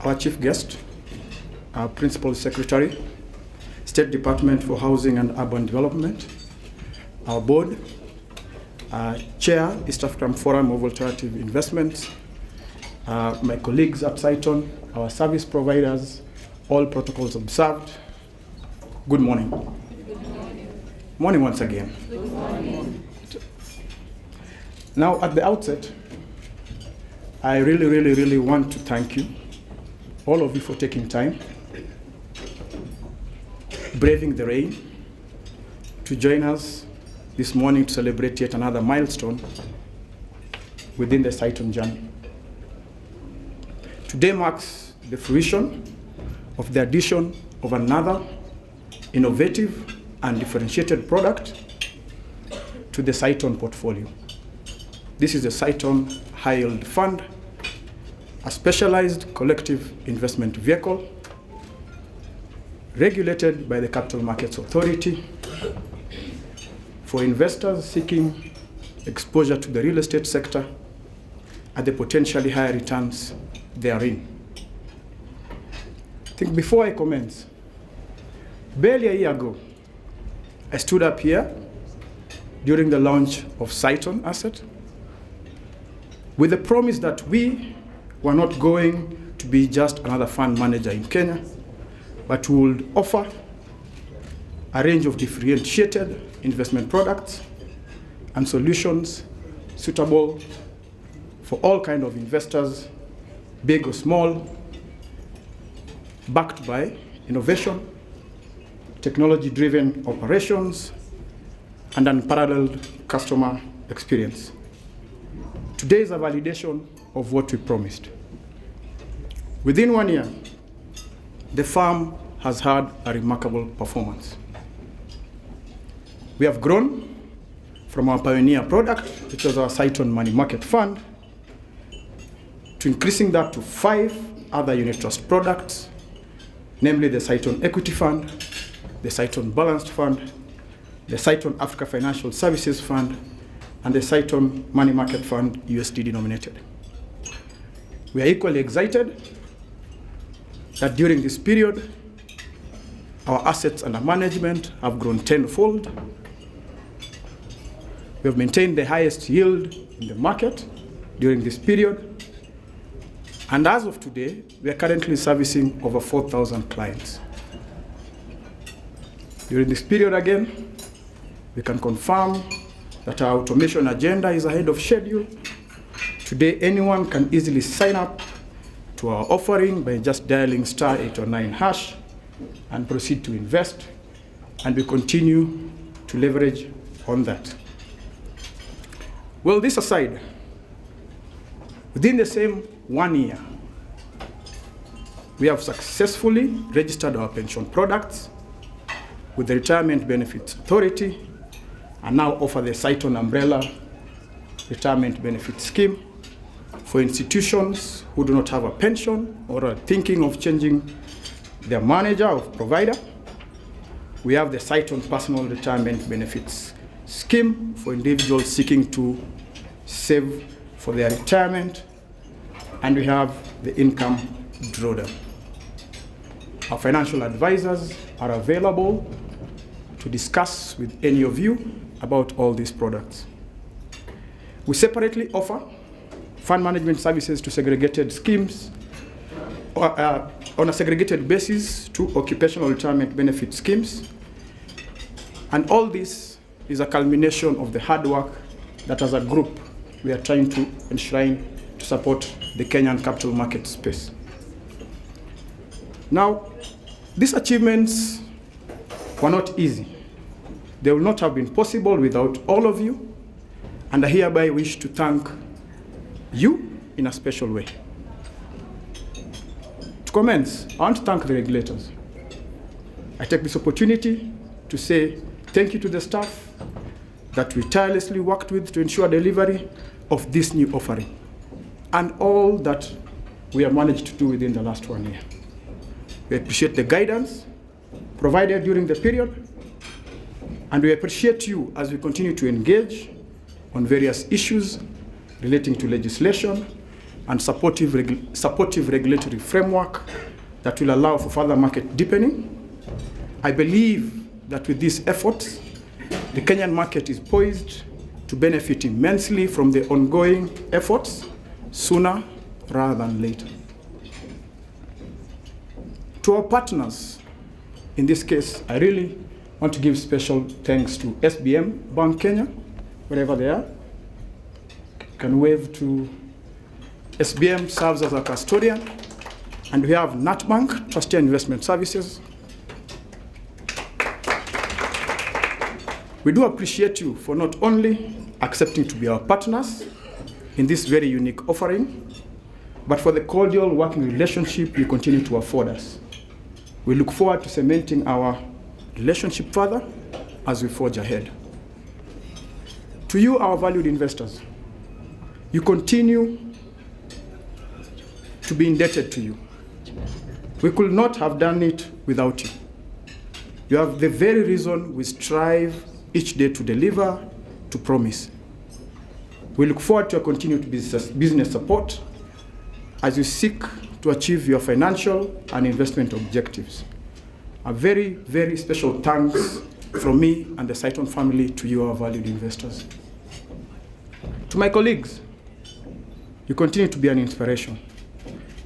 our chief guest, our Principal Secretary, State Department for Housing and Urban Development, our board, Chair, East African Forum of Alternative Investments, my colleagues at Cytonn, our service providers, all protocols observed. Good morning. Good morning. Morning once again. Good morning. Now, at the outset, I really want to thank you, all of you, for taking time, braving the rain, to join us this morning to celebrate yet another milestone within the Cytonn journey. Today marks the fruition of the addition of another innovative and differentiated product to the Cytonn portfolio. This is the Cytonn High Yield Fund, a specialized collective investment vehicle regulated by the Capital Markets Authority for investors seeking exposure to the real estate sector at the potentially higher returns therein. I think before I commence, barely a year ago, I stood up here during the launch of Cytonn Asset with the promise that we were not going to be just another fund manager in Kenya, but we would offer a range of differentiated investment products and solutions suitable for all kinds of investors, big or small, backed by innovation, technology-driven operations, and unparalleled customer experience. Today is a validation of what we promised. Within 1 year, the firm has had a remarkable performance. We have grown from our pioneer product, which was our Cytonn Money Market Fund, to increasing that to 5 other unit trust products, namely the Cytonn Equity Fund, the Cytonn Balanced Fund, the Cytonn Africa Financial Services Fund, and the Cytonn Money Market Fund, USD denominated. We are equally excited that during this period, our assets under management have grown tenfold. We have maintained the highest yield in the market during this period. And as of today, we are currently servicing over 4,000 clients. During this period again, we can confirm that our automation agenda is ahead of schedule. Today, anyone can easily sign up to our offering by just dialing *809# and proceed to invest, and we continue to leverage on that. Well, this aside, within the same 1 year, we have successfully registered our pension products with the Retirement Benefits Authority and now offer the Cytonn Umbrella Retirement Benefit Scheme for institutions who do not have a pension or are thinking of changing their manager or provider. We have the Cytonn Personal Retirement Benefits Scheme for individuals seeking to save for their retirement, and we have the income drawdown. Our financial advisors are available to discuss with any of you about all these products. We separately offer fund management services to segregated schemes on a segregated basis to occupational retirement benefit schemes. And all this is a culmination of the hard work that as a group we are trying to enshrine to support the Kenyan capital market space. Now, these achievements were not easy. They would not have been possible without all of you, and I hereby wish to thank you in a special way. To commence, I want to thank the regulators. I take this opportunity to say thank you to the staff that we tirelessly worked with to ensure delivery of this new offering, and all that we have managed to do within the last 1 year. We appreciate the guidance provided during the period, and we appreciate you as we continue to engage on various issues relating to legislation, and supportive regulatory framework that will allow for further market deepening. I believe that with these efforts, the Kenyan market is poised to benefit immensely from the ongoing efforts sooner rather than later. To our partners, in this case, I really want to give special thanks to SBM Bank Kenya, wherever they are. Can wave to SBM, serves as a custodian, and we have NatBank, Trustee and Investment Services. We do appreciate you for not only accepting to be our partners in this very unique offering, but for the cordial working relationship you continue to afford us. We look forward to cementing our relationship further as we forge ahead. To you, our valued investors, you continue to be indebted to you. We could not have done it without you. You have the very reason we strive each day to deliver, to promise. We look forward to your continued business support as you seek to achieve your financial and investment objectives. A very, very special thanks from me and the Cytonn family to you, our valued investors. To my colleagues, you continue to be an inspiration.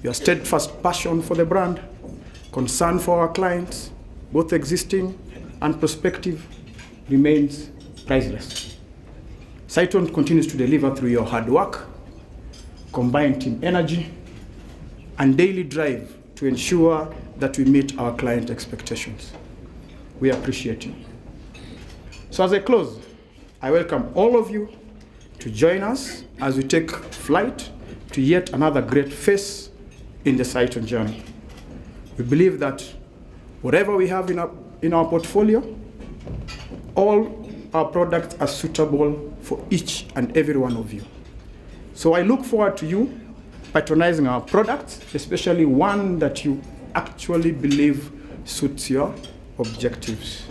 Your steadfast passion for the brand, concern for our clients, both existing and prospective, remains priceless. Cytonn continues to deliver through your hard work, combined team energy, and daily drive to ensure that we meet our client expectations. We appreciate you. So as I close, I welcome all of you to join us as we take flight to yet another great phase in the Cytonn journey. We believe that whatever we have in our portfolio, all our products are suitable for each and every one of you. So I look forward to you patronizing our products, especially one that you actually believe suits your objectives.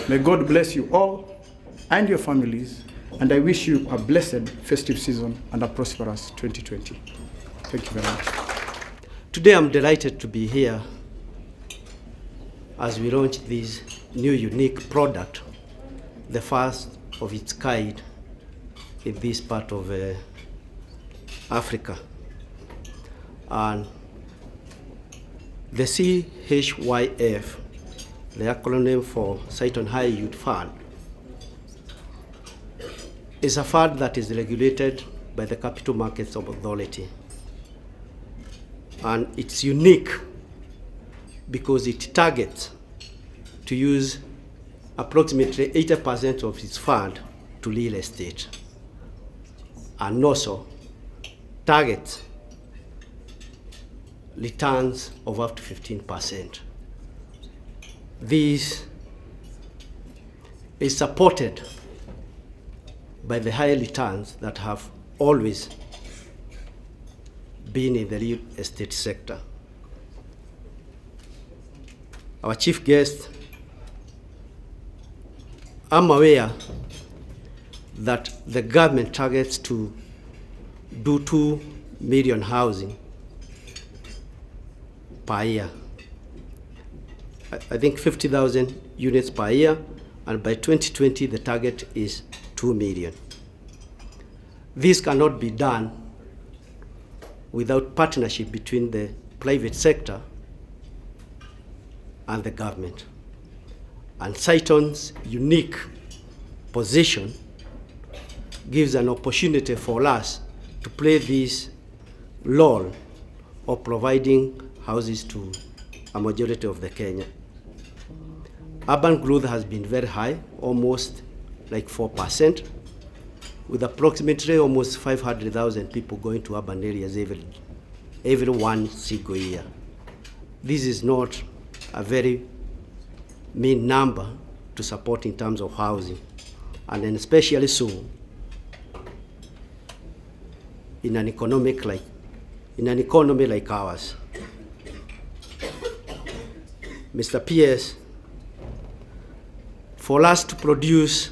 May God bless you all and your families, and I wish you a blessed festive season and a prosperous 2020. Thank you very much. Today I'm delighted to be here as we launch this new unique product, the first of its kind in this part of Africa. And the CHYF, the acronym for Cytonn High Yield Fund, is a fund that is regulated by the Capital Markets Authority. And it's unique because it targets to use approximately 80% of its fund to real estate, and also targets returns of up to 15%. This is supported by the high returns that have always been in the real estate sector. Our chief guest, I'm aware that the government targets to do 2 million housing per year. I think 50,000 units per year, and by 2020 the target is 2 million. This cannot be done without partnership between the private sector and the government. And Cytonn's unique position gives an opportunity for us to play this role of providing houses to a majority of the Kenya. Urban growth has been very high, almost like 4%, with approximately almost 500,000 people going to urban areas every one single year. This is not a very mean number to support in terms of housing, and then especially so in an economy like ours. Mr. PS, for us to produce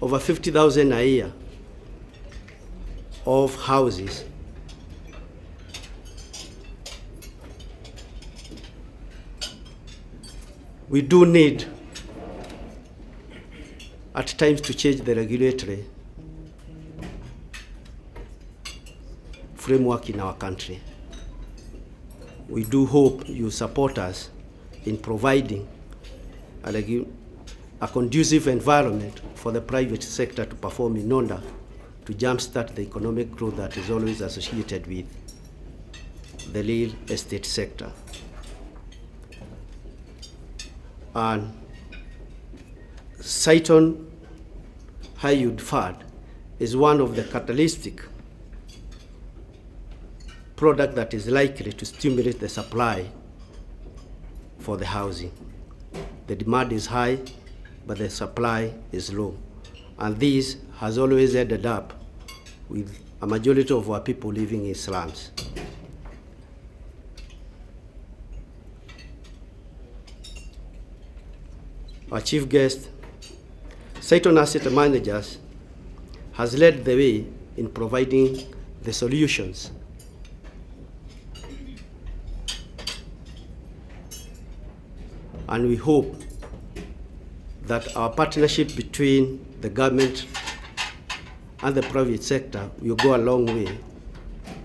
over 50,000 a year of houses we do need at times to change the regulatory framework in our country. We do hope you support us in providing a conducive environment for the private sector to perform in order to jumpstart the economic growth that is always associated with the real estate sector. And Cytonn High Yield Fund is one of the catalytic product that is likely to stimulate the supply for the housing. The demand is high, but the supply is low. And this has always ended up with a majority of our people living in slums. Our chief guest, Cytonn Asset Managers, has led the way in providing the solutions and we hope that our partnership between the government and the private sector will go a long way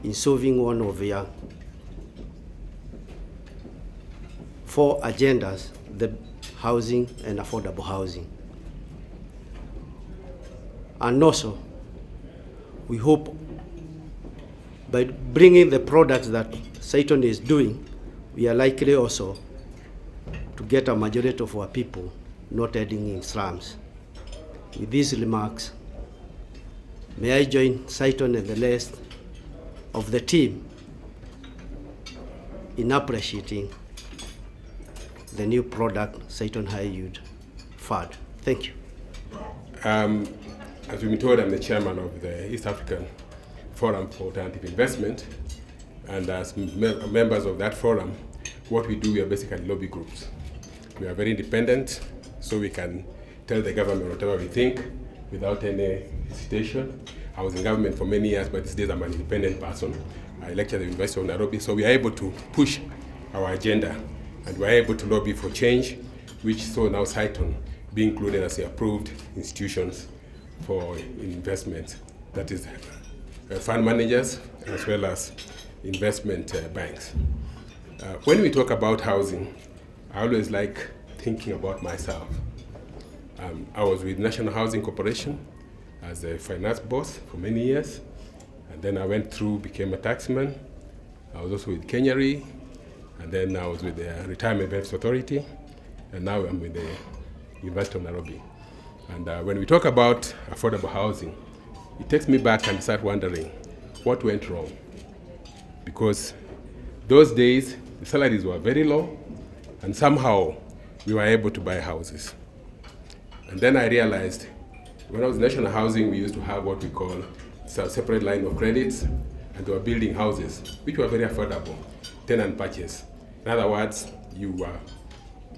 in solving one of your 4 agendas, the housing and affordable housing. And also, we hope by bringing the products that Cytonn is doing, we are likely also to get a majority of our people not heading in slums. With these remarks, may I join Cytonn and the rest of the team in appreciating the new product, Cytonn High Yield Fund. Thank you. As we've been told, I'm the chairman of the East African Forum for Alternative Investment, and as members of that forum, what we do, we are basically lobby groups. We are very independent, so we can tell the government whatever we think without any hesitation. I was in government for many years, but these days I'm an independent person. I lecture at the University of Nairobi, so we are able to push our agenda, and we are able to lobby for change, which saw now Cytonn be included as the approved institutions for investments, that is fund managers as well as investment banks. When we talk about housing, I always like thinking about myself. I was with National Housing Corporation as a finance boss for many years, and then I went through, became a taxman. I was also with Kenya Re, and then I was with the Retirement Benefits Authority, and now I'm with the University of Nairobi. And when we talk about affordable housing, it takes me back and start wondering what went wrong. Because those days, the salaries were very low, and somehow we were able to buy houses. And then I realized, when I was in National Housing, we used to have what we call a separate line of credits, and they were building houses, which were very affordable, tenant purchase. In other words, you were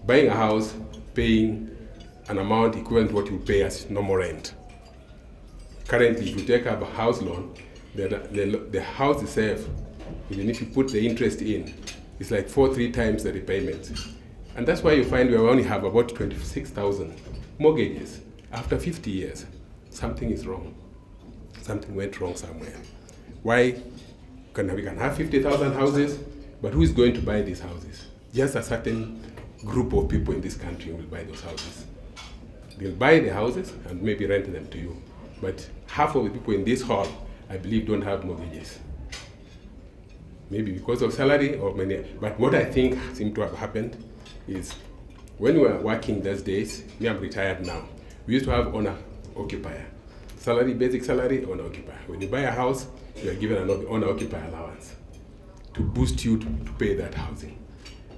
buying a house, paying an amount equivalent to what you pay as normal rent. Currently, if you take up a house loan, the house itself, even if you put the interest in, it's like 4-3 times the repayment. And that's why you find we only have about 26,000 mortgages after 50 years. Something is wrong. Something went wrong somewhere. Why we can have 50,000 houses, but who is going to buy these houses? Just a certain group of people in this country will buy those houses. They'll buy the houses and maybe rent them to you. But half of the people in this hall, I believe, don't have mortgages. Maybe because of salary or many. But what I think seemed to have happened is when we were working those days, me, I'm retired now, we used to have owner-occupier. Salary, basic salary, owner-occupier. When you buy a house, you are given an owner-occupier allowance to boost you to pay that housing.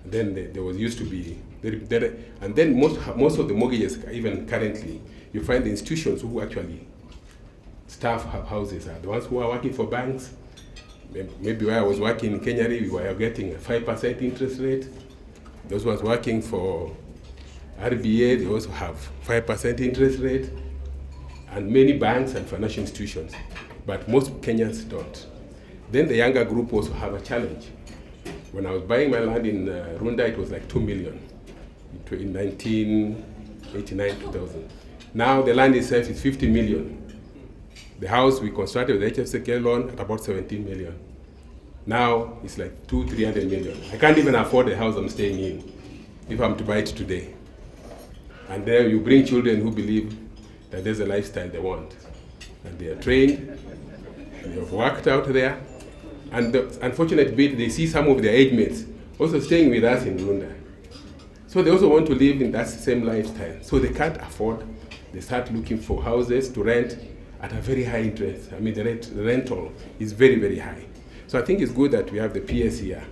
And then there was used to be, and then most of the mortgages, even currently, you find the institutions who actually staff have houses are the ones who are working for banks. Maybe where I was working in Kenya, we were getting a 5% interest rate. Those ones working for RBA, they also have 5% interest rate. And many banks and financial institutions, but most Kenyans don't. Then the younger group also have a challenge. When I was buying my land in Runda, it was like 2 million. in 1989, 2000. Now the land itself is 50 million. The house we constructed with the HFCK loan at about 17 million. Now it's like 300 million. I can't even afford the house I'm staying in if I'm to buy it today. And there you bring children who believe that there's a lifestyle they want. And they are trained, they have worked out there. And the unfortunate bit, they see some of their age mates also staying with us in Runda. So they also want to live in that same lifestyle. So they can't afford, they start looking for houses to rent at a very high interest. I mean, the rental is very, very high. So I think it's good that we have the PS here,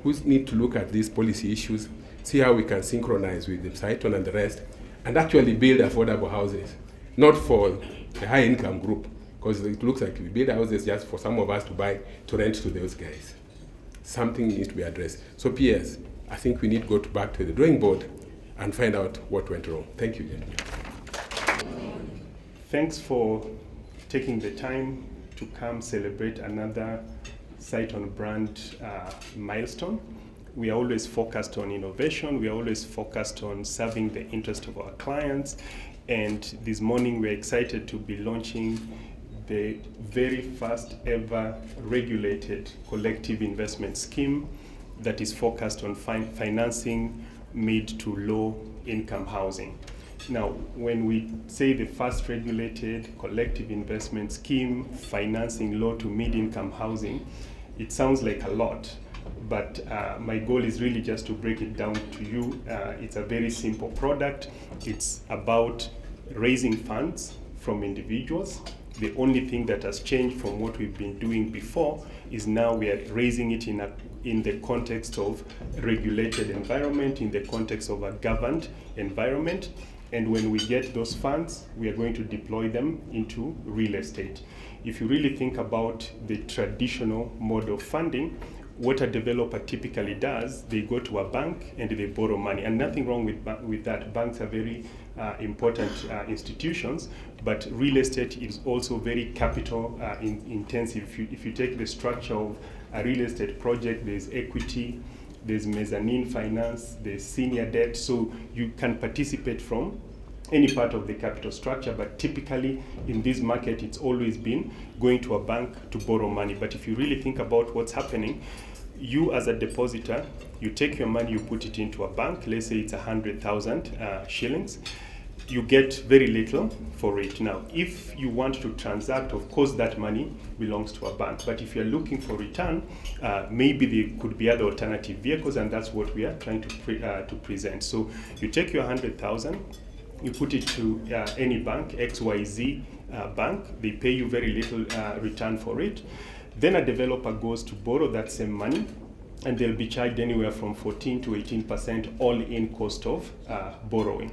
who need to look at these policy issues, see how we can synchronize with the Cytonn and the rest, and actually build affordable houses, not for the high income group, because it looks like we build houses just for some of us to buy, to rent to those guys. Something needs to be addressed. So PS, I think we need to go back to the drawing board and find out what went wrong. Thank you, gentlemen. Thanks for taking the time to come celebrate another Cytonn brand milestone. We are always focused on innovation. We are always focused on serving the interest of our clients. And this morning we're excited to be launching the very first ever regulated collective investment scheme that is focused on financing mid to low income housing. Now, when we say the first regulated collective investment scheme financing low to mid income housing, it sounds like a lot, but my goal is really just to break it down to you. It's a very simple product. It's about raising funds from individuals. The only thing that has changed from what we've been doing before is now we are raising it in the context of regulated environment, in the context of a governed environment. And when we get those funds, we are going to deploy them into real estate. If you really think about the traditional mode of funding, what a developer typically does, they go to a bank and they borrow money. And nothing wrong with that. Banks are very important institutions, but real estate is also very capital intensive. If you take the structure of a real estate project, there's equity, there's mezzanine finance, there's senior debt, so you can participate from any part of the capital structure, but typically in this market it's always been going to a bank to borrow money. But if you really think about what's happening, you as a depositor, you take your money, you put it into a bank, let's say it's 100,000 shillings, you get very little for it. Now, if you want to transact, of course that money belongs to a bank, but if you're looking for return, maybe there could be other alternative vehicles, and that's what we are trying to present. So you take your 100,000, you put it to any bank, XYZ bank, they pay you very little return for it. Then a developer goes to borrow that same money, and they'll be charged anywhere from 14 to 18% all-in cost of borrowing.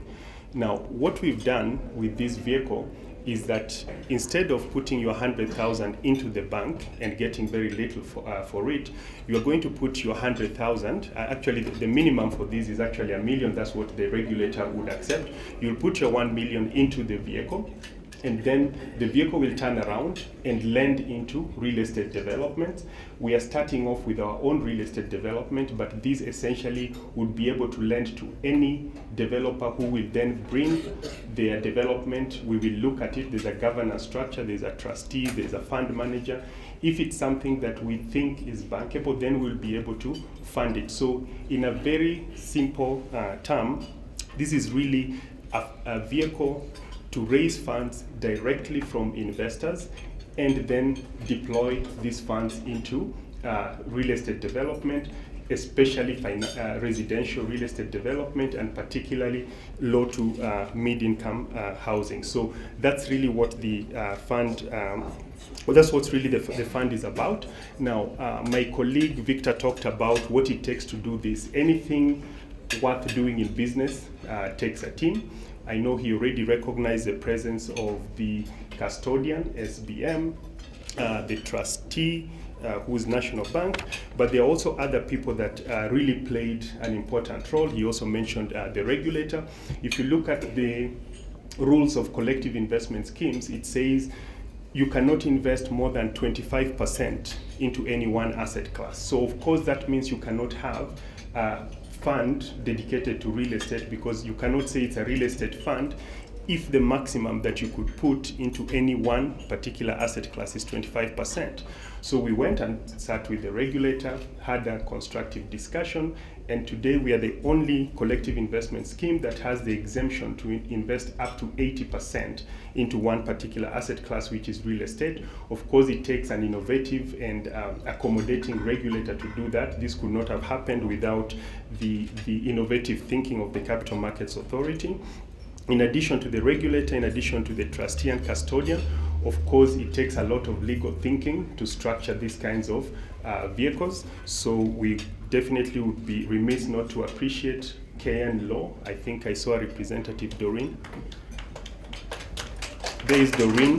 Now, what we've done with this vehicle is that instead of putting your 100,000 into the bank and getting very little for it, you are going to put your 100,000. Actually, the minimum for this is actually $1 million. That's what the regulator would accept. You'll put your 1 million into the vehicle, and then the vehicle will turn around and lend into real estate development. We are starting off with our own real estate development, but this essentially would be able to lend to any developer who will then bring their development. We will look at it. There's a governance structure, there's a trustee, there's a fund manager. If it's something that we think is bankable, then we'll be able to fund it. So in a very simple term, this is really a vehicle to raise funds directly from investors and then deploy these funds into real estate development, especially residential real estate development, and particularly low to mid-income housing. So that's really what the fund, that's what really the fund is about. Now, my colleague Victor talked about what it takes to do this. Anything worth doing in business takes a team. I know he already recognized the presence of the custodian, SBM, the trustee, who's National Bank, but there are also other people that really played an important role. He also mentioned the regulator. If you look at the rules of collective investment schemes, it says you cannot invest more than 25% into any one asset class. So of course that means you cannot have fund dedicated to real estate, because you cannot say it's a real estate fund if the maximum that you could put into any one particular asset class is 25%. So we went and sat with the regulator, had a constructive discussion, and today we are the only collective investment scheme that has the exemption to invest up to 80% into one particular asset class, which is real estate. Of course, it takes an innovative and accommodating regulator to do that. This could not have happened without the innovative thinking of the Capital Markets Authority. In addition to the regulator, in addition to the trustee and custodian, of course, it takes a lot of legal thinking to structure these kinds of vehicles. So we definitely would be remiss not to appreciate KN Law. I think I saw a representative, Doreen. There is Doreen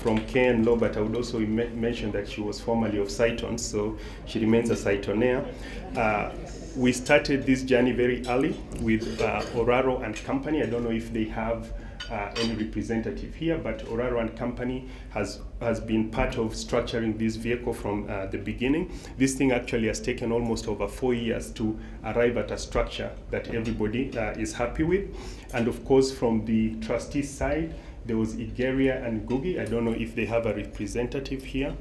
from KN Law, but I would also mention that she was formerly of Cytonn, so she remains a Cytonnaire. We started this journey very early with Oraro and Company. I don't know if they have any representative here, but Oraro and Company has been part of structuring this vehicle from the beginning. This thing actually has taken almost over 4 years to arrive at a structure that everybody is happy with. And of course, from the trustee side, there was Igeria and Gugi. I don't know if they have a representative here.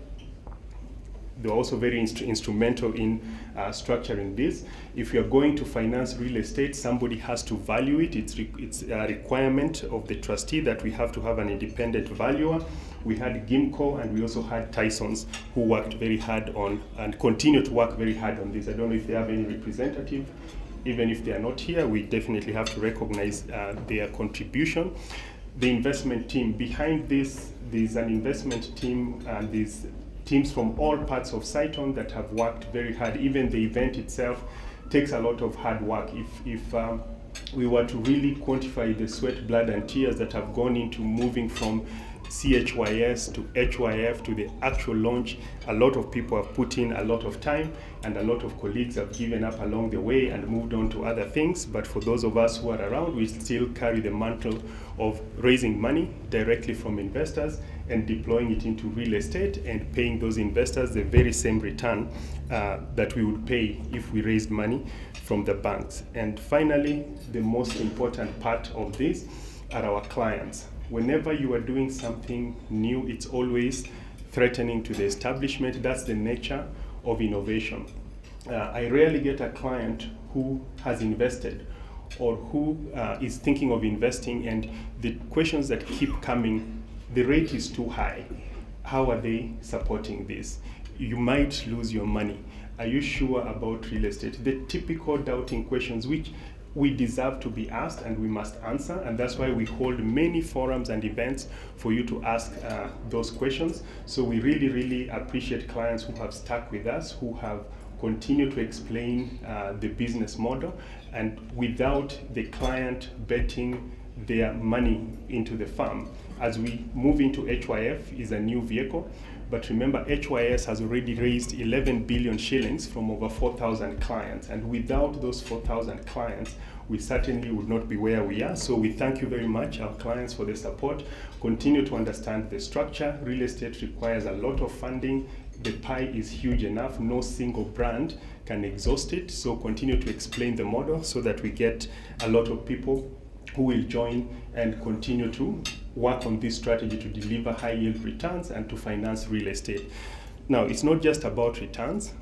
They were also very instrumental in structuring this. If you're going to finance real estate, somebody has to value it. It's a requirement of the trustee that we have to have an independent valuer. We had Gimco, and we also had Tysons, who worked very hard on and continue to work very hard on this. I don't know if they have any representative. Even if they are not here, we definitely have to recognize their contribution. The investment team behind this, there's an investment team, and these teams from all parts of Cytonn that have worked very hard. Even the event itself takes a lot of hard work. If we were to really quantify the sweat, blood, and tears that have gone into moving from CHYS to CHYF to the actual launch, a lot of people have put in a lot of time, and a lot of colleagues have given up along the way and moved on to other things. But for those of us who are around, we still carry the mantle of raising money directly from investors and deploying it into real estate and paying those investors the very same return that we would pay if we raised money from the banks. And finally, the most important part of this are our clients. Whenever you are doing something new, it's always threatening to the establishment. That's the nature of innovation. I rarely get a client who has invested or who is thinking of investing, and the questions that keep coming, the rate is too high. How are they supporting this? You might lose your money. Are you sure about real estate? The typical doubting questions which we deserve to be asked and we must answer, and that's why we hold many forums and events for you to ask those questions. So we really, really appreciate clients who have stuck with us, who have continued to explain the business model, and without the client betting their money into the firm. As we move into HYF is a new vehicle, but remember HYS has already raised 11 billion shillings from over 4,000 clients, and without those 4,000 clients, we certainly would not be where we are. So we thank you very much, our clients, for the support. Continue to understand the structure. Real estate requires a lot of funding. The pie is huge enough. No single brand can exhaust it. So continue to explain the model so that we get a lot of people who will join and continue to work on this strategy to deliver high yield returns and to finance real estate. Now, it's not just about returns.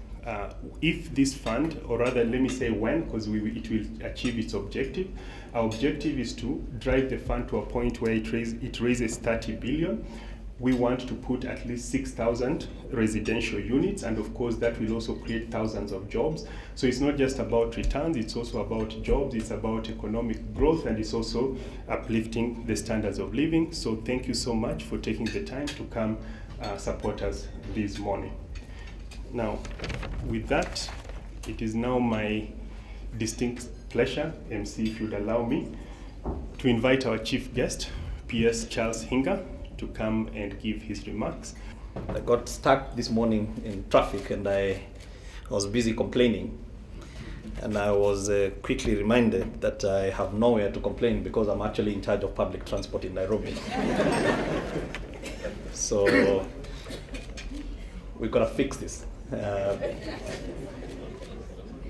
If this fund, or rather let me say when, because it will achieve its objective, our objective is to drive the fund to a point where it raises 30 billion. We want to put at least 6,000 residential units, and of course that will also create thousands of jobs. So it's not just about returns, it's also about jobs, it's about economic growth, and it's also uplifting the standards of living. So thank you so much for taking the time to come support us this morning. Now, with that, it is now my distinct pleasure, MC, if you'd allow me, to invite our chief guest, PS Charles Hinga, to come and give his remarks. I got stuck this morning in traffic and I was busy complaining, and I was quickly reminded that I have nowhere to complain because I'm actually in charge of public transport in Nairobi. So we've got to fix this.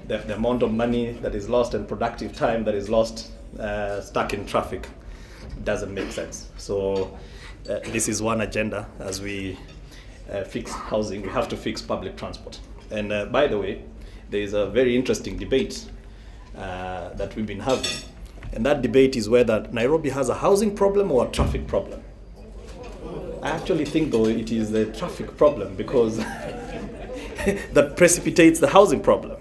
the amount of money that is lost and productive time that is lost stuck in traffic doesn't make sense. So this is one agenda. As we fix housing, we have to fix public transport. And by the way, there is a very interesting debate that we've been having. And that debate is whether Nairobi has a housing problem or a traffic problem. I actually think, though, it is the traffic problem, because that precipitates the housing problem.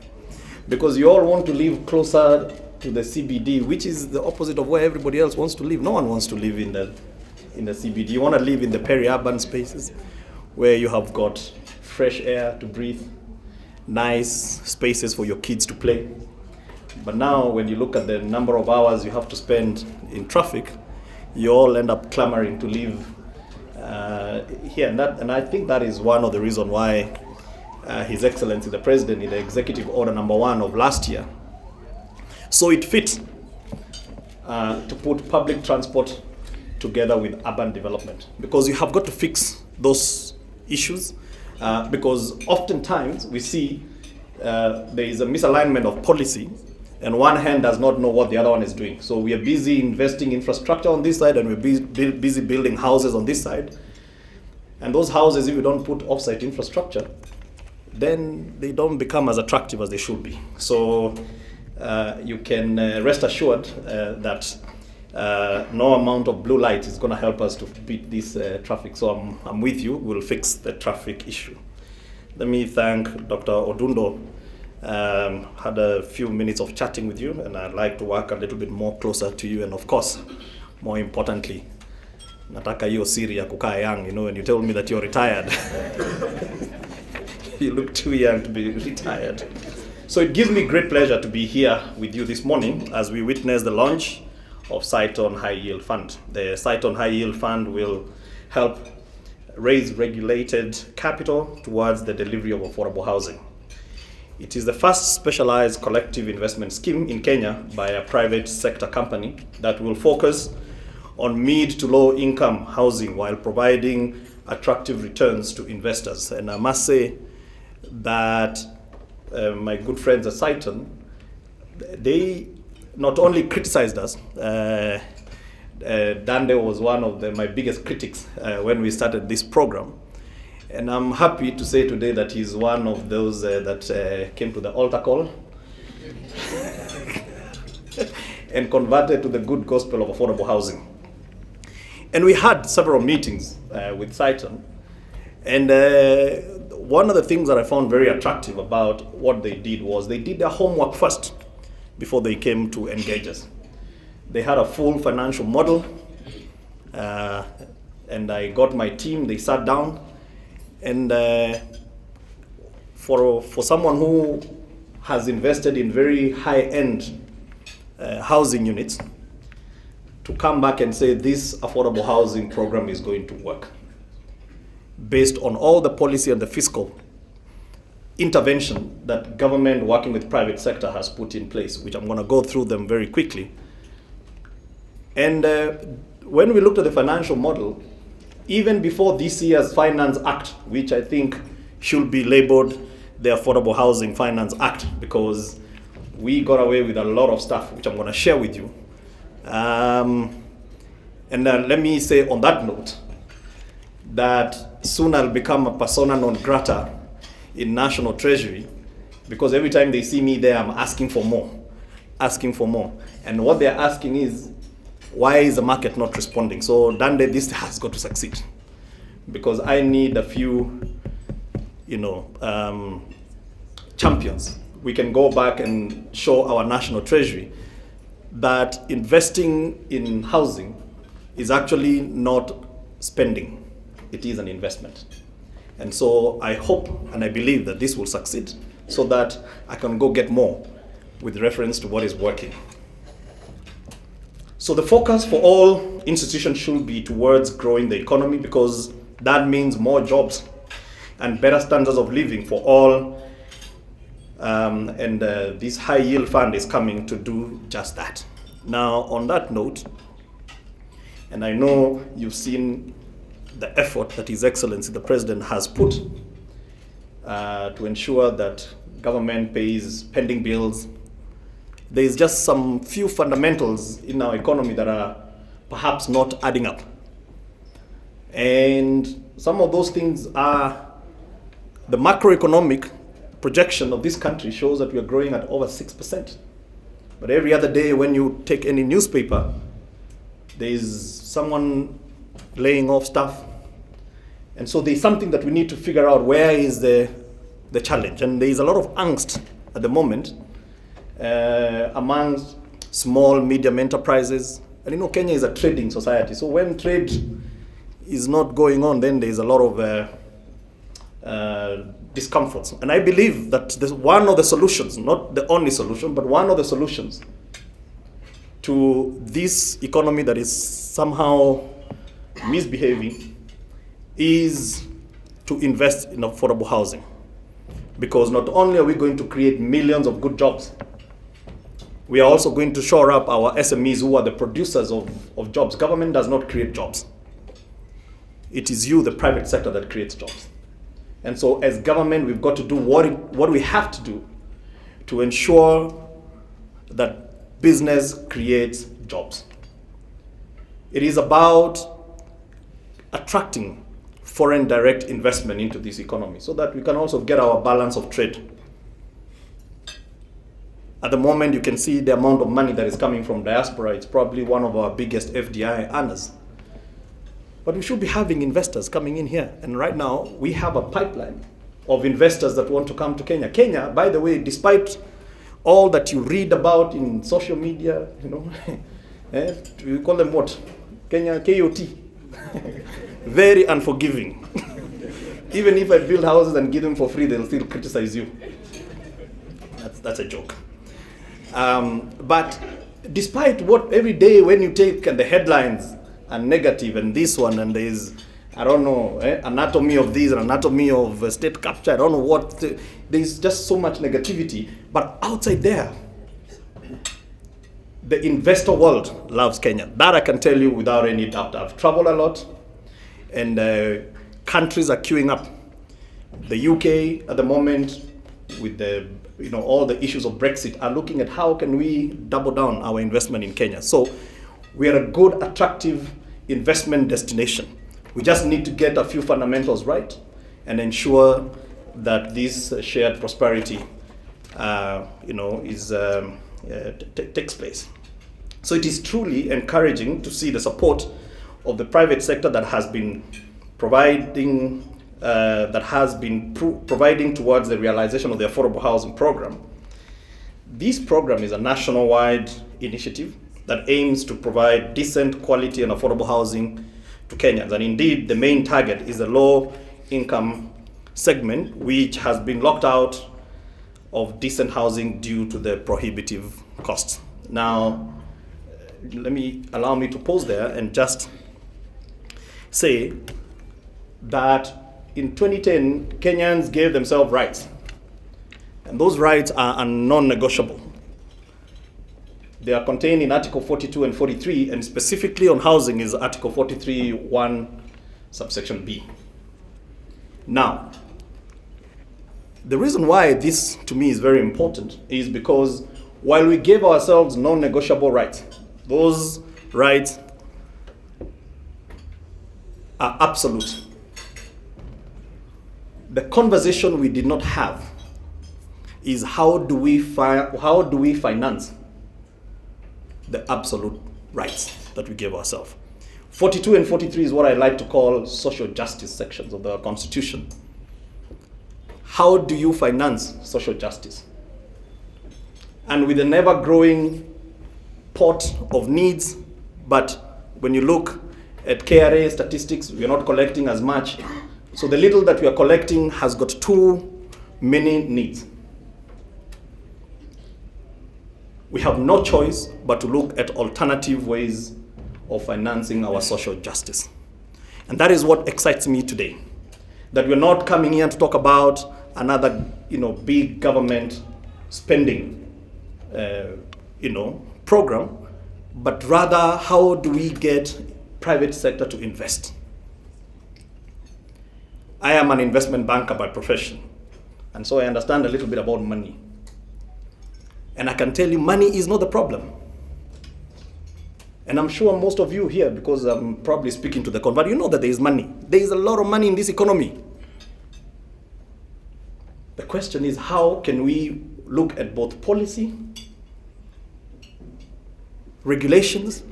Because you all want to live closer to the CBD, which is the opposite of where everybody else wants to live. No one wants to live in the CBD. You want to live in the peri-urban spaces where you have got fresh air to breathe, nice spaces for your kids to play. But now when you look at the number of hours you have to spend in traffic, you all end up clamoring to live here. And I think that is one of the reasons why His Excellency the President, in the Executive Order number 1 of last year, so it fit to put public transport together with urban development, because you have got to fix those issues, because oftentimes we see there is a misalignment of policy, and one hand does not know what the other one is doing. So we are busy investing infrastructure on this side, and we're busy building houses on this side. And those houses, if you don't put off-site infrastructure, then they don't become as attractive as they should be. So you can rest assured that no amount of blue light is going to help us to beat this traffic. So I'm with you. We'll fix the traffic issue. Let me thank Dr. Odundo. Had a few minutes of chatting with you, and I'd like to work a little bit more closer to you. And of course, more importantly, nataka hiyo siri ya kukaa young. You know, when you tell me that you're retired, you look too young to be retired. So it gives me great pleasure to be here with you this morning as we witness the launch of Cytonn High Yield Fund. The Cytonn High Yield Fund will help raise regulated capital towards the delivery of affordable housing. It is the first specialized collective investment scheme in Kenya by a private sector company that will focus on mid to low income housing while providing attractive returns to investors. And I must say that my good friends at Cytonn, they not only criticized us, Dande was one of my biggest critics when we started this program. And I'm happy to say today that he's one of those that came to the altar call and converted to the good gospel of affordable housing. And we had several meetings with Cytonn. And one of the things that I found very attractive about what they did was they did their homework first before they came to engage us. They had a full financial model, and I got my team, they sat down, and for someone who has invested in very high-end housing units, to come back and say this affordable housing program is going to work, based on all the policy and the fiscal intervention that government working with private sector has put in place, which I'm going to go through them very quickly. And when we looked at the financial model, even before this year's Finance Act, which I think should be labeled the Affordable Housing Finance Act, because we got away with a lot of stuff, which I'm going to share with you. And let me say on that note, that soon I'll become a persona non grata in National Treasury, because every time they see me there, I'm asking for more. And what they're asking is, why is the market not responding? So Dande, this has got to succeed, because I need a few, champions. We can go back and show our National Treasury that investing in housing is actually not spending. It is an investment. And so I hope and I believe that this will succeed so that I can go get more with reference to what is working. So the focus for all institutions should be towards growing the economy, because that means more jobs and better standards of living for all. And this high yield fund is coming to do just that. Now, on that note, and I know you've seen the effort that His Excellency the President has put to ensure that government pays pending bills. There's just some few fundamentals in our economy that are perhaps not adding up. And some of those things are the macroeconomic projection of this country shows that we are growing at over 6%. But every other day when you take any newspaper, there is someone laying off staff. And so there's something that we need to figure out, where is the challenge. And there is a lot of angst at the moment amongst small, medium enterprises. And you know, Kenya is a trading society. So when trade is not going on, then there's a lot of discomforts. And I believe that one of the solutions, not the only solution, but one of the solutions to this economy that is somehow misbehaving is to invest in affordable housing. Because not only are we going to create millions of good jobs, we are also going to shore up our SMEs who are the producers of jobs. Government does not create jobs. It is you, the private sector, that creates jobs. And so as government, we've got to do what we have to do to ensure that business creates jobs. It is about attracting foreign direct investment into this economy so that we can also get our balance of trade. At the moment, you can see the amount of money that is coming from diaspora. It's probably one of our biggest FDI earners. But we should be having investors coming in here. And right now, we have a pipeline of investors that want to come to Kenya. Kenya, by the way, despite all that you read about in social media, you know, we call them what? Kenya, KOT. Very unforgiving. Even if I build houses and give them for free, they'll still criticize you. That's a joke. But despite what every day when you take the headlines are negative, and this one, and there's, I don't know, anatomy of this and anatomy of state capture, I don't know what, there's just so much negativity. But outside there, the investor world loves Kenya. That I can tell you without any doubt. I've traveled a lot, and countries are queuing up. The UK at the moment, with the all the issues of Brexit, are looking at how can we double down our investment in Kenya. So we are a good, attractive investment destination. We just need to get a few fundamentals right and ensure that this shared prosperity, takes place. So it is truly encouraging to see the support of the private sector that has been providing towards the realization of the affordable housing program. This program is a national-wide initiative that aims to provide decent, quality, and affordable housing to Kenyans. And indeed, the main target is the low-income segment, which has been locked out of decent housing due to the prohibitive costs. Now, allow me to pause there and just say that in 2010, Kenyans gave themselves rights. And those rights are non-negotiable. They are contained in Article 42 and 43, and specifically on housing is Article 43(1) subsection B. Now, the reason why this to me is very important is because while we gave ourselves non-negotiable rights, those rights are absolute. The conversation we did not have is how do we finance the absolute rights that we gave ourselves. 42 and 43 is what I like to call social justice sections of the Constitution. How do you finance social justice? And with an ever-growing pot of needs, but when you look at KRA statistics, we are not collecting as much. So the little that we are collecting has got too many needs. We have no choice but to look at alternative ways of financing our social justice. And that is what excites me today. That we're not coming here to talk about another, big government spending, program, but rather how do we get private sector to invest? I am an investment banker by profession. And so I understand a little bit about money. And I can tell you money is not the problem. And I'm sure most of you here, because I'm probably speaking to the convert, you know that there is money. There is a lot of money in this economy. The question is, how can we look at both policy, regulations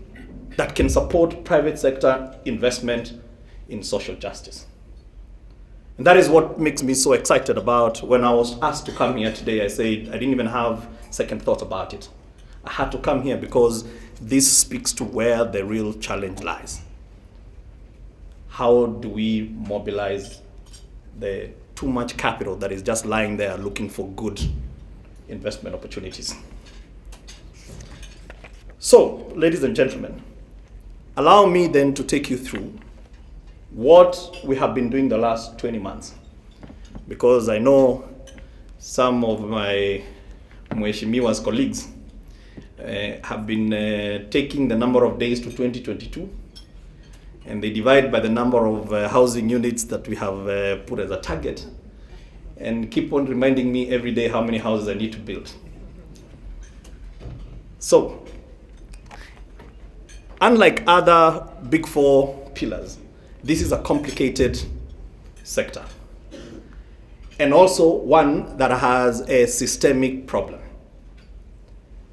that can support private sector investment in social justice? And that is what makes me so excited about when I was asked to come here today. I said I didn't even have second thoughts about it. I had to come here because this speaks to where the real challenge lies. How do we mobilize the too much capital that is just lying there looking for good investment opportunities? So, ladies and gentlemen, allow me then to take you through what we have been doing the last 20 months. Because I know some of my Mheshimiwa's colleagues have been taking the number of days to 2022, and they divide by the number of housing units that we have put as a target, and keep on reminding me every day how many houses I need to build. So, unlike other big four pillars, this is a complicated sector, and also one that has a systemic problem.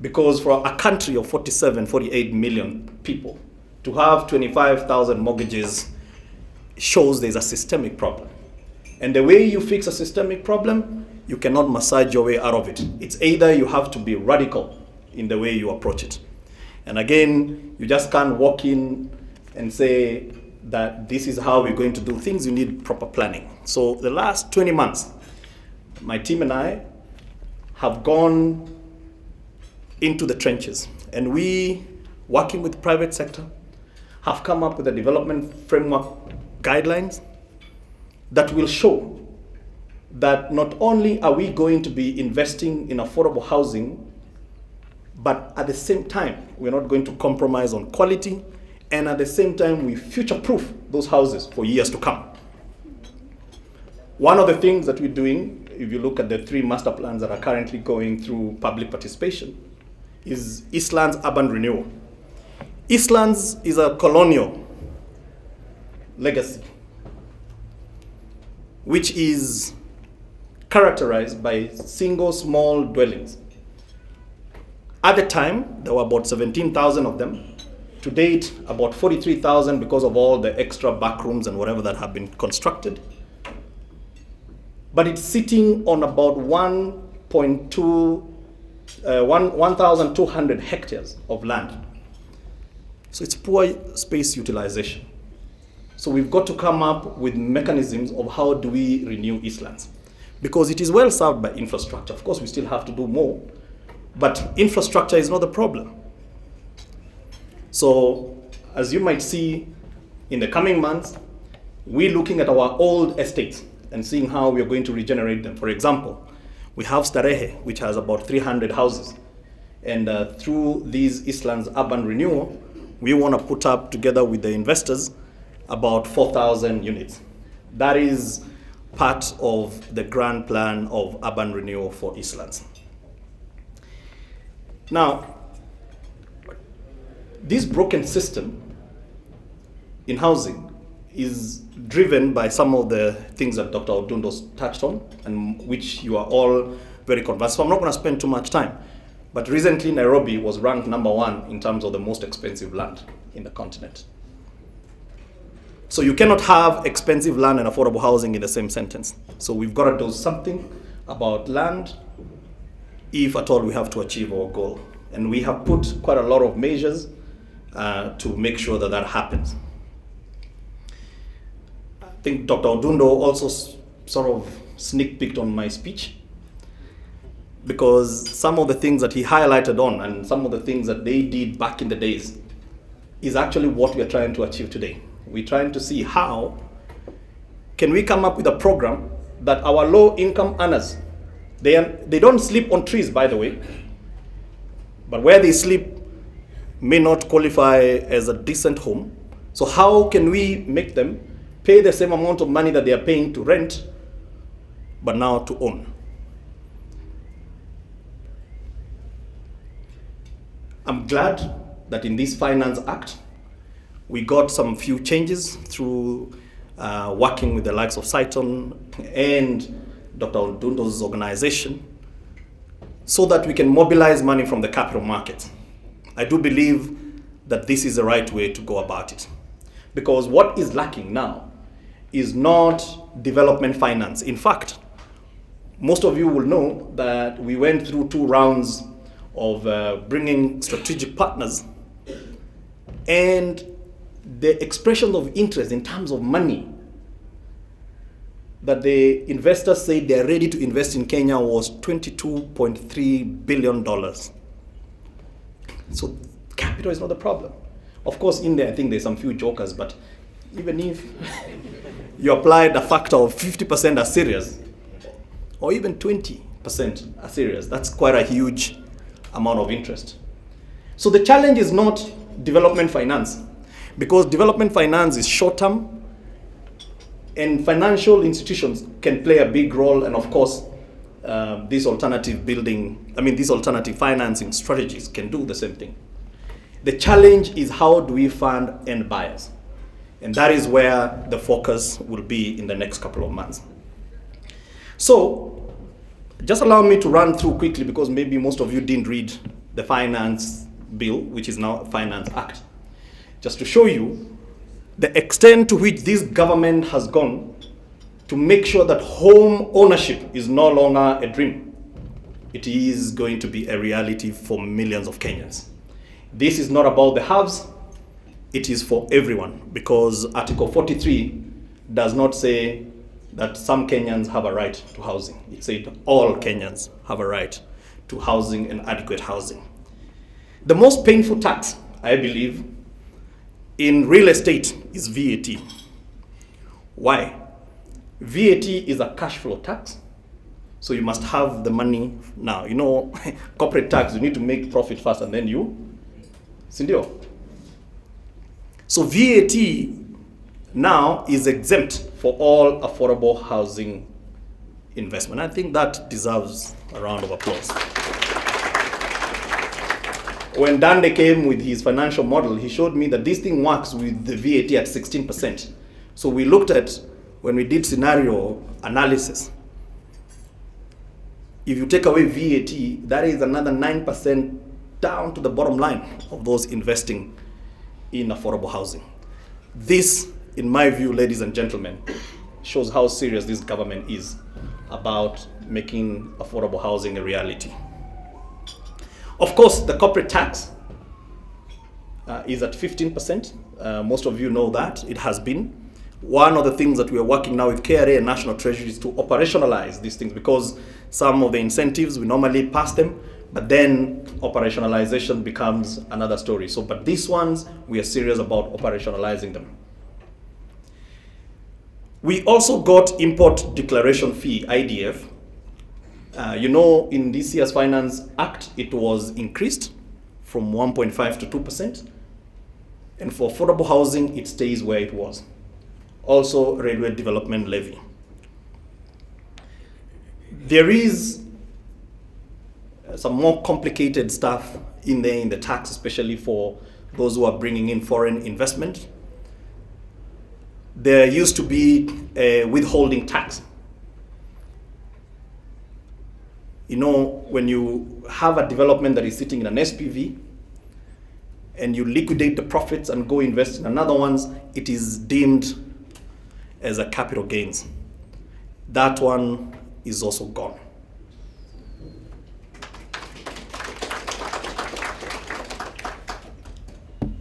Because for a country of 47, 48 million people, to have 25,000 mortgages shows there's a systemic problem. And the way you fix a systemic problem, you cannot massage your way out of it. It's either you have to be radical in the way you approach it. And again, you just can't walk in and say that this is how we're going to do things. You need proper planning. So the last 20 months, my team and I have gone into the trenches, and we, working with private sector, have come up with a development framework guidelines that will show that not only are we going to be investing in affordable housing, but at the same time, we're not going to compromise on quality, and at the same time, we future-proof those houses for years to come. One of the things that we're doing, if you look at the 3 master plans that are currently going through public participation, is Eastlands Urban Renewal. Eastlands is a colonial legacy, which is characterized by single small dwellings. At the time, there were about 17,000 of them. To date, about 43,000 because of all the extra back rooms and whatever that have been constructed. But it's sitting on about 1,200 hectares of land. So it's poor space utilization. So we've got to come up with mechanisms of how do we renew Eastlands. Because it is well served by infrastructure. Of course, we still have to do more, but infrastructure is not the problem. So as you might see in the coming months, we're looking at our old estates and seeing how we are going to regenerate them. For example, we have Starehe, which has about 300 houses. And through these Eastlands Urban Renewal, we want to put up, together with the investors, about 4,000 units. That is part of the grand plan of urban renewal for Eastlands. Now, this broken system in housing is driven by some of the things that Dr. Odundo touched on, and which you are all very conversant. So I'm not going to spend too much time. But recently, Nairobi was ranked #1 in terms of the most expensive land in the continent. So you cannot have expensive land and affordable housing in the same sentence. So we've got to do something about land if at all we have to achieve our goal. And we have put quite a lot of measures to make sure that that happens. I think Dr. Odundo also sort of sneak peeked on my speech, because some of the things that he highlighted on and some of the things that they did back in the days is actually what we are trying to achieve today. We're trying to see how can we come up with a program that our low-income earners, they don't sleep on trees, by the way, but where they sleep may not qualify as a decent home. So how can we make them pay the same amount of money that they are paying to rent, but now to own? I'm glad that in this Finance Act, we got some few changes through working with the likes of Cytonn and Dr. Odundo's organization, so that we can mobilize money from the capital market. I do believe that this is the right way to go about it. Because what is lacking now is not development finance. In fact, most of you will know that we went through 2 rounds of bringing strategic partners, and the expression of interest in terms of money that the investors say they're ready to invest in Kenya was $22.3 billion. So capital is not the problem. Of course, in there, I think there's some few jokers, but even if you applied a factor of 50% are serious, or even 20% are serious, that's quite a huge amount of interest. So the challenge is not development finance, because development finance is short-term, and financial institutions can play a big role, and of course, these alternative financing strategies can do the same thing. The challenge is, how do we fund end buyers? And that is where the focus will be in the next couple of months. So, just allow me to run through quickly, because maybe most of you didn't read the Finance Bill, which is now a Finance Act, just to show you the extent to which this government has gone to make sure that home ownership is no longer a dream. It is going to be a reality for millions of Kenyans. This is not about the haves, it is for everyone, because Article 43 does not say that some Kenyans have a right to housing. It said all Kenyans have a right to housing and adequate housing. The most painful tax, I believe, in real estate is VAT. Why? VAT is a cash flow tax, so you must have the money now. You know, corporate tax, you need to make profit first and then you, sindio. So VAT now is exempt for all affordable housing investment. I think that deserves a round of applause. When Dande came with his financial model, he showed me that this thing works with the VAT at 16%. So we looked at, when we did scenario analysis, if you take away VAT, that is another 9% down to the bottom line of those investing in affordable housing. This, in my view, ladies and gentlemen, shows how serious this government is about making affordable housing a reality. Of course, the corporate tax is at 15%. Most of you know that. It has been. One of the things that we are working now with KRA and National Treasury is to operationalize these things, because some of the incentives, we normally pass them, but then operationalization becomes another story. So, but these ones, we are serious about operationalizing them. We also got import declaration fee, IDF. You know, in this year's Finance Act, it was increased from 1.5 to 2%. And for affordable housing, it stays where it was. Also, railway development levy. There is some more complicated stuff in there in the tax, especially for those who are bringing in foreign investment. There used to be a withholding tax. You know, when you have a development that is sitting in an SPV and you liquidate the profits and go invest in another ones, it is deemed as a capital gains. That one is also gone.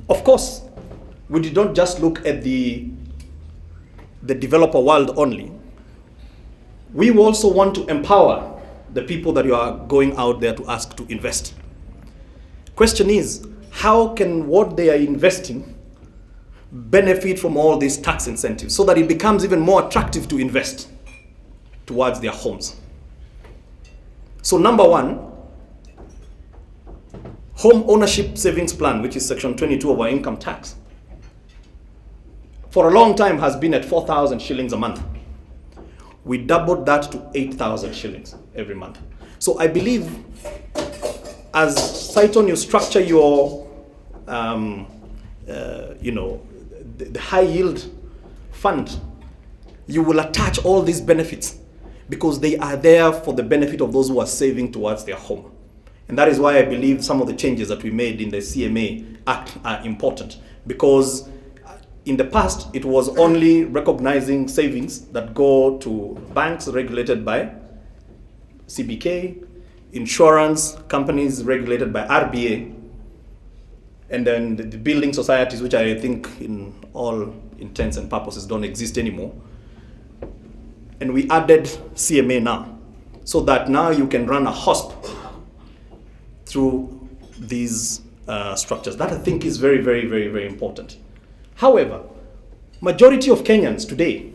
Of course, we did not just look at the developer world only. We also want to empower the people that you are going out there to ask to invest. Question is, how can what they are investing benefit from all these tax incentives so that it becomes even more attractive to invest towards their homes? So number one, home ownership savings plan, which is section 22 of our income tax, for a long time has been at 4,000 shillings a month. We doubled that to 8,000 shillings every month. So I believe as Cytonn, you structure your, the high yield fund, you will attach all these benefits because they are there for the benefit of those who are saving towards their home. And that is why I believe some of the changes that we made in the CMA Act are important, because in the past, it was only recognizing savings that go to banks regulated by CBK, insurance companies regulated by RBA, and then the building societies, which I think in all intents and purposes don't exist anymore. And we added CMA now, so that now you can run a HOSP through these structures. That I think is very, very, very, very important. However, majority of Kenyans today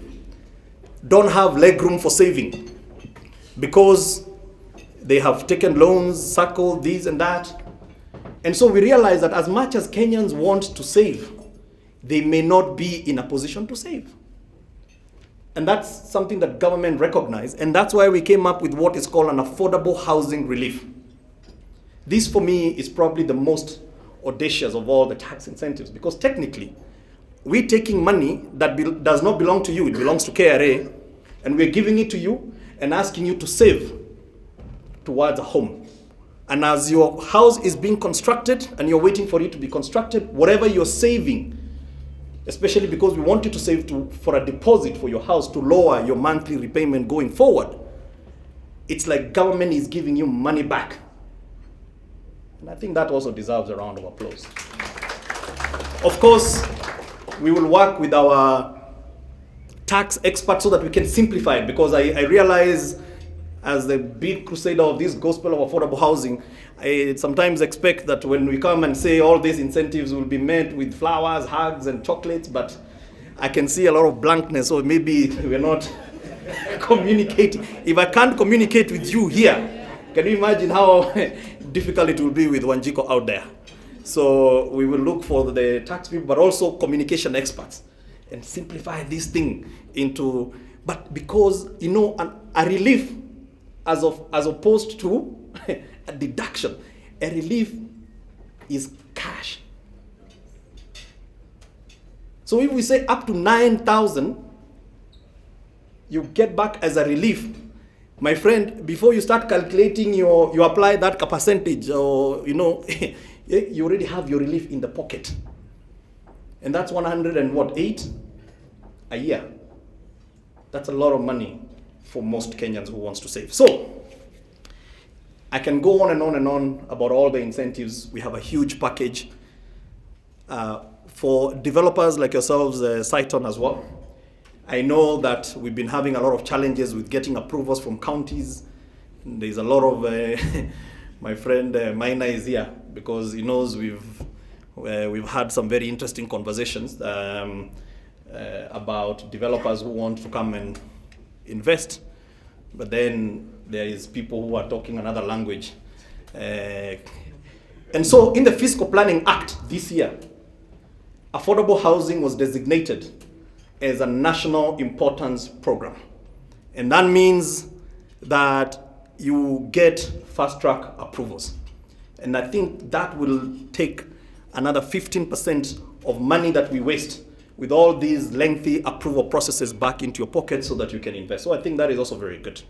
don't have legroom for saving because they have taken loans, SACCO, this and that. And so we realize that as much as Kenyans want to save, they may not be in a position to save. And that's something that government recognized. And that's why we came up with what is called an affordable housing relief. This for me is probably the most audacious of all the tax incentives, because technically, we're taking money that does not belong to you, it belongs to KRA, and we're giving it to you and asking you to save towards a home. And as your house is being constructed and you're waiting for it to be constructed, whatever you're saving, especially because we want you to save for a deposit for your house to lower your monthly repayment going forward, it's like government is giving you money back. And I think that also deserves a round of applause. Of course, we will work with our tax experts so that we can simplify it, because I realize, as the big crusader of this gospel of affordable housing, I sometimes expect that when we come and say all these incentives will be met with flowers, hugs, and chocolates, but I can see a lot of blankness, so maybe we're not communicating. If I can't communicate with you here, can you imagine how difficult it will be with Wanjiko out there? So we will look for the tax people, but also communication experts, and simplify this thing into, but because, a relief as opposed to a deduction, a relief is cash. So if we say up to 9,000, you get back as a relief. My friend, before you start calculating you apply that percentage, or, you already have your relief in the pocket. And that's 108 a year. That's a lot of money for most Kenyans who wants to save. So, I can go on and on and on about all the incentives. We have a huge package for developers like yourselves, Cytonn as well. I know that we've been having a lot of challenges with getting approvals from counties. There's a lot of, my friend Maina is here because he knows we've had some very interesting conversations about developers who want to come and invest, but then there is people who are talking another language. And so in the Fiscal Planning Act this year, affordable housing was designated as a national importance program. And that means that you get fast-track approvals. And I think that will take another 15% of money that we waste with all these lengthy approval processes back into your pocket so that you can invest. So I think that is also very good.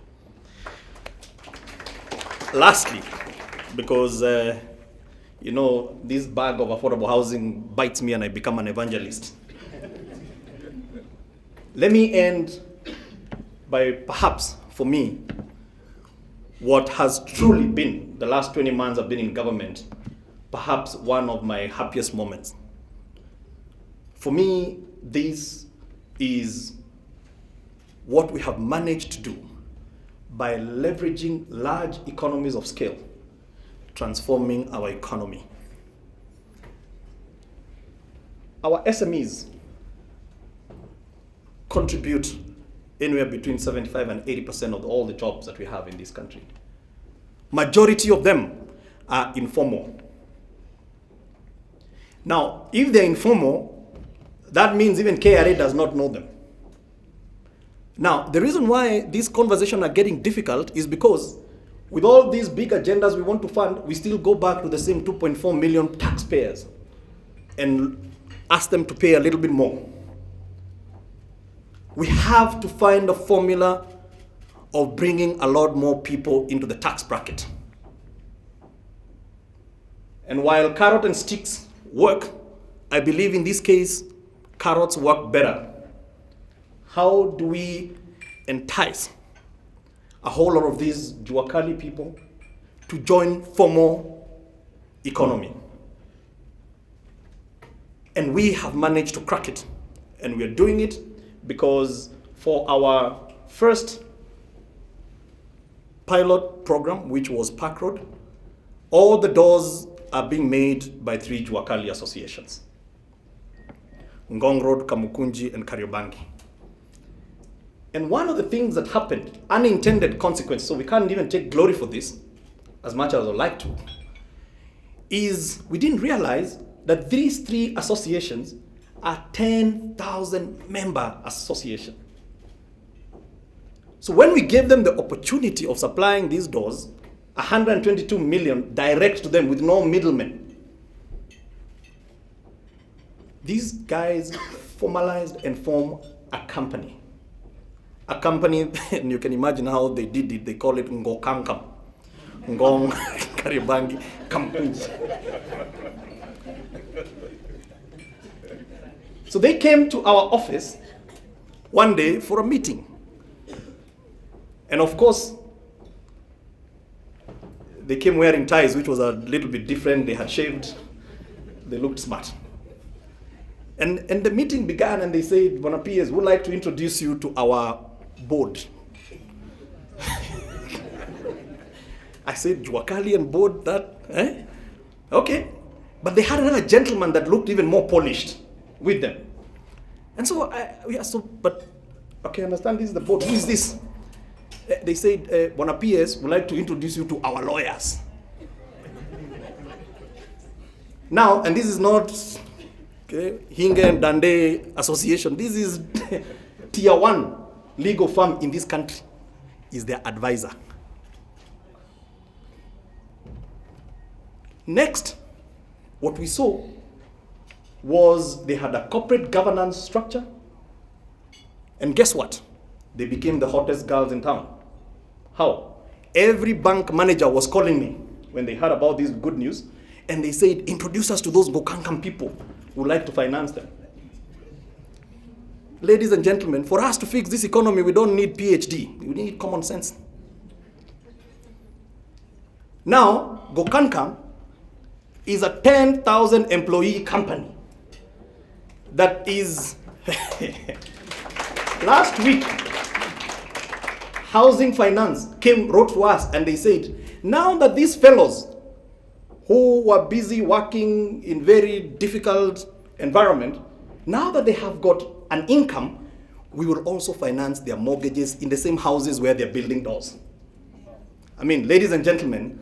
Lastly, because this bag of affordable housing bites me and I become an evangelist. Let me end by perhaps, for me, what has truly been, the last 20 months I've been in government, perhaps one of my happiest moments. For me, this is what we have managed to do by leveraging large economies of scale, transforming our economy. Our SMEs contribute anywhere between 75 and 80% of all the jobs that we have in this country. Majority of them are informal. Now, if they're informal, that means even KRA does not know them. Now, the reason why these conversations are getting difficult is because With all these big agendas we want to fund, we still go back to the same 2.4 million taxpayers and ask them to pay a little bit more. We have to find a formula of bringing a lot more people into the tax bracket. And while carrot and sticks work, I believe in this case, carrots work better. How do we entice a whole lot of these Juakali people to join formal economy? And we have managed to crack it. And we are doing it because for our first pilot program, which was Park Road, all the doors are being made by 3 Juakali associations: Ngong Road, Kamukunji, and Kariobangi. And one of the things that happened, unintended consequence, so we can't even take glory for this, as much as I'd like to, is we didn't realize that these 3 associations are 10,000 member association. So when we gave them the opportunity of supplying these doors, 122 million direct to them with no middlemen, these guys formalized and formed a company. A company, and you can imagine how they did it. They call it Ngokankam. Ngong, Kariobangi, Kampunji. So they came to our office one day for a meeting. And of course, they came wearing ties, which was a little bit different. They had shaved. They looked smart. And the meeting began, and they said, Bona PS, we'd like to introduce you to our board. I said, Juakali and board, that, eh? Okay. But they had another gentleman that looked even more polished with them. And so, but, okay, understand this is the board. Who is this? They said, Bona PS, we'd like to introduce you to our lawyers. Now, and this is not Hinga and Dande Association. This is tier 1 legal firm in this country, is their advisor. Next, what we saw was they had a corporate governance structure. And guess what? They became the hottest girls in town. How? Every bank manager was calling me when they heard about this good news, and they said, introduce us to those Gokankam people who would like to finance them. Ladies and gentlemen, for us to fix this economy, we don't need PhD. We need common sense. Now, Gokankam is a 10,000 employee company that is, last week, Housing Finance wrote to us and they said, now that these fellows who were busy working in very difficult environment, now that they have got an income, we will also finance their mortgages in the same houses where they're building doors. I mean, ladies and gentlemen,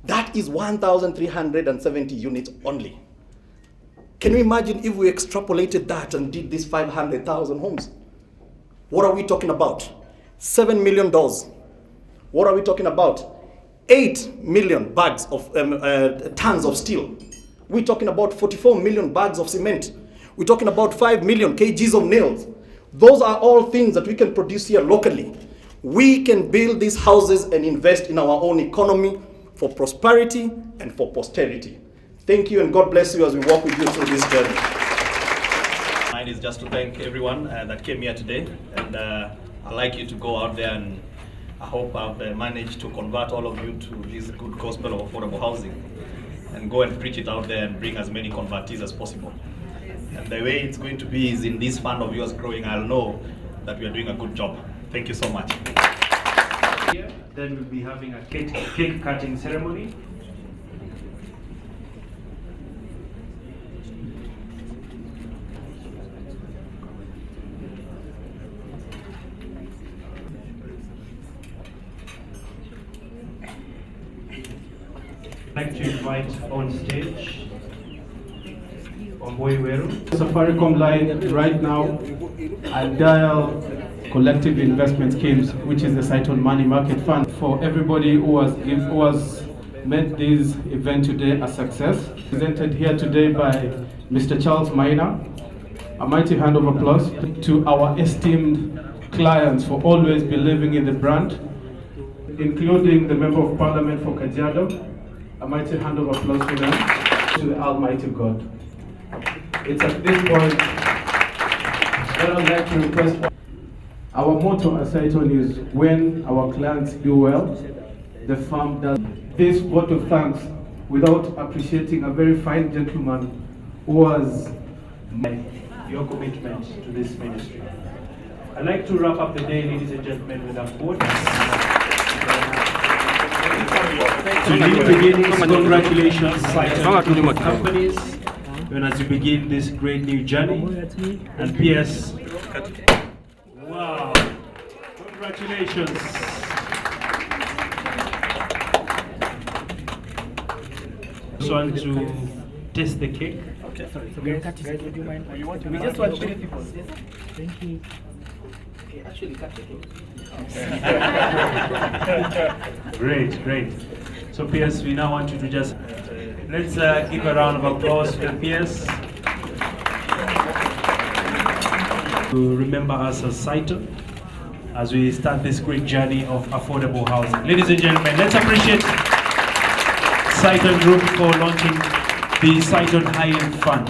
that is 1,370 units only. Can you imagine if we extrapolated that and did these 500,000 homes? What are we talking about? $7 million. What are we talking about? 8 million bags of tons of steel. We're talking about 44 million bags of cement. We're talking about 5 million kgs of nails. Those are all things that we can produce here locally. We can build these houses and invest in our own economy for prosperity and for posterity. Thank you and God bless you as we walk with you through this journey. Mine is just to thank everyone that came here today, and I'd like you to go out there, and I hope I've managed to convert all of you to this good gospel of affordable housing, and go and preach it out there and bring as many convertees as possible. And the way it's going to be is in this fund of yours growing, I'll know that we are doing a good job. Thank you so much. Then we'll be having a cake cutting ceremony. I'd like to invite on stage Omboy Weru. Safaricom line right now and dial collective investment schemes, which is the Cytonn Money Market Fund. For everybody who has made this event today a success, presented here today by Mr. Charles Maina. A mighty hand of applause to our esteemed clients for always believing in the brand, including the Member of Parliament for Kajiado. A mighty hand of applause for them. To the Almighty God. It's at this point that I'd like to request. Our motto at Cytonn is, when our clients do well, the firm does. This vote of thanks without appreciating a very fine gentleman who was your commitment to this ministry. I'd like to wrap up the day, ladies and gentlemen, with a quote. To new beginnings, congratulations, Cytonn companies, and as you begin this great new journey. And P.S. Wow, congratulations. Just want to taste the cake. Okay, sorry. So guys, would you mind? We just want 3 people. Thank you. Okay, actually, cut the cake. Great, great. So PS, we now want you to just, let's give a round of applause for PS. To remember us as Cytonn as we start this great journey of affordable housing. Ladies and gentlemen, let's appreciate Cytonn Group for launching the Cytonn High Yield Fund.